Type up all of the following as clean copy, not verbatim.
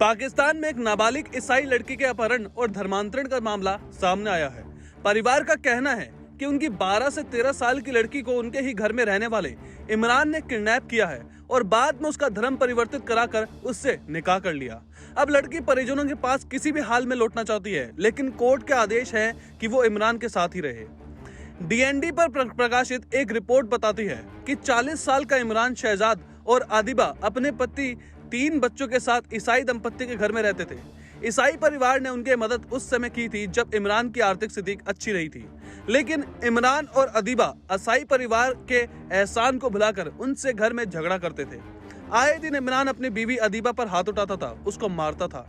पाकिस्तान में एक नाबालिग ईसाई लड़की के अपहरण और धर्मांतरण का मामला सामने आया है। परिवार का कहना है कि उनकी 12 से 13 साल की लड़की को उनके ही घर में रहने वाले इमरान ने किडनैप किया है और बाद में उसका धर्म परिवर्तित कराकर उससे निकाह कर लिया। अब लड़की परिजनों के पास किसी भी हाल में लौटना चाहती है, लेकिन कोर्ट के आदेश है कि वो इमरान के साथ ही रहे। डीएनडी पर प्रकाशित एक रिपोर्ट बताती है कि 40 साल का इमरान शहजाद और आदिबा अपने पति 3 बच्चों के साथ ईसाई दंपत्ति के घर में रहते थे। ईसाई परिवार ने उनकी मदद उस समय की थी जब इमरान की आर्थिक स्थिति अच्छी रही थी, लेकिन इमरान और अदीबा ईसाई परिवार के एहसान को भुलाकर उनसे घर में झगड़ा करते थे। आए दिन इमरान अपनी बीवी अदीबा पर हाथ उठाता था, उसको मारता था।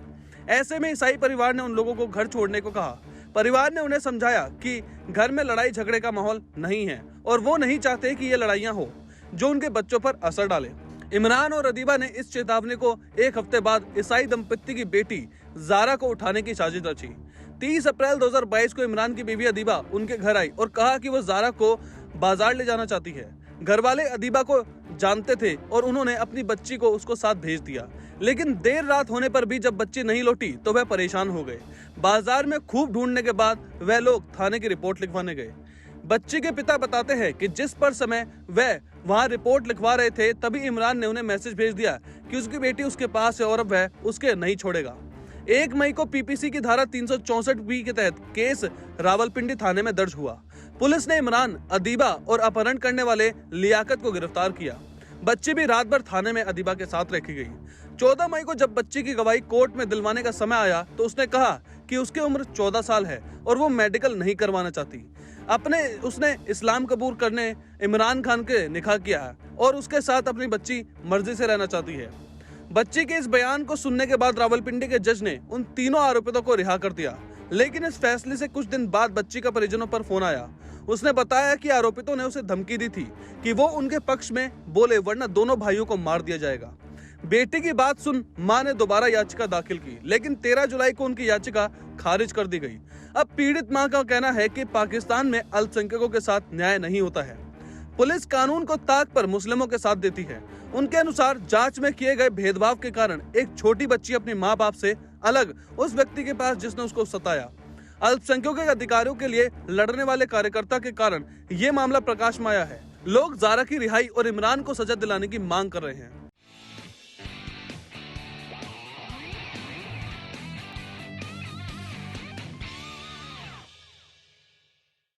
ऐसे में ईसाई परिवार ने उन लोगों को घर छोड़ने को कहा। परिवार ने उन्हें समझाया कि घर में लड़ाई झगड़े का माहौल नहीं है और वो नहीं चाहते कि ये लड़ाइयां हो जो उनके बच्चों पर असर डाले। इमरान और अदीबा ने इस चेतावनी को एक हफ्ते बाद ईसाई दंपत्ति की बेटी जारा को उठाने की साजिश रची। 30 अप्रैल 2022 को इमरान की बीवी अदीबा उनके घर आई और कहा कि वो जारा को बाजार ले जाना चाहती है। घर वाले अदीबा को जानते थे और उन्होंने अपनी बच्ची को उसको साथ भेज दिया, लेकिन देर रात होने पर भी जब बच्ची नहीं लौटी तो वह परेशान हो गए। बाजार में खूब ढूंढने के बाद वह लोग थाने की रिपोर्ट लिखवाने गए। बच्ची के पिता बताते हैं कि जिस पर समय वह वहां रिपोर्ट लिखवा रहे थे, तभी इमरान ने उन्हें मैसेज भेज दिया कि उसकी बेटी उसके पास है और अब वह उसके नहीं छोड़ेगा। 1 मई को पीपीसी की धारा 364 के तहत केस रावलपिंडी थाने में दर्ज हुआ। पुलिस ने इमरान, अदीबा और अपहरण करने वाले लियाकत को गिरफ्तार किया। बच्ची भी रात भर थाने में अदीबा के साथ रखी गई। 14 मई को जब बच्ची की गवाही कोर्ट में दिलवाने का समय आया तो उसने कहा कि उसकी उम्र 14 साल है और वो मेडिकल नहीं करवाना चाहती। उसने इस्लाम कबूल करने इमरान खान के निकाह किया है और उसके साथ अपनी बच्ची मर्जी से रहना चाहती है। बच्ची के इस बयान को सुनने के बाद रावलपिंडी के जज ने उन तीनों आरोपितों को रिहा कर दिया, लेकिन इस फैसले से कुछ दिन बाद बच्ची का परिजनों पर फोन आया। उसने बताया कि आरोपितों ने उसे धमकी दी थी कि वो उनके पक्ष में बोले वरना दोनों भाइयों को मार दिया जाएगा। बेटी की बात सुन मां ने दोबारा याचिका दाखिल की, लेकिन 13 जुलाई को उनकी याचिका खारिज कर दी गई। अब पीड़ित मां का कहना है कि पाकिस्तान में अल्पसंख्यकों के साथ न्याय नहीं होता है। पुलिस कानून को ताक पर मुस्लिमों के साथ देती है। उनके अनुसार जांच में किए गए भेदभाव के कारण एक छोटी बच्ची अपने माँ बाप से अलग उस व्यक्ति के पास जिसने उसको सताया। अल्पसंख्यकों के अधिकारों के लिए लड़ने वाले कार्यकर्ता के कारण ये मामला प्रकाश में आया है। लोग जारा की रिहाई और इमरान को सजा दिलाने की मांग कर रहे हैं।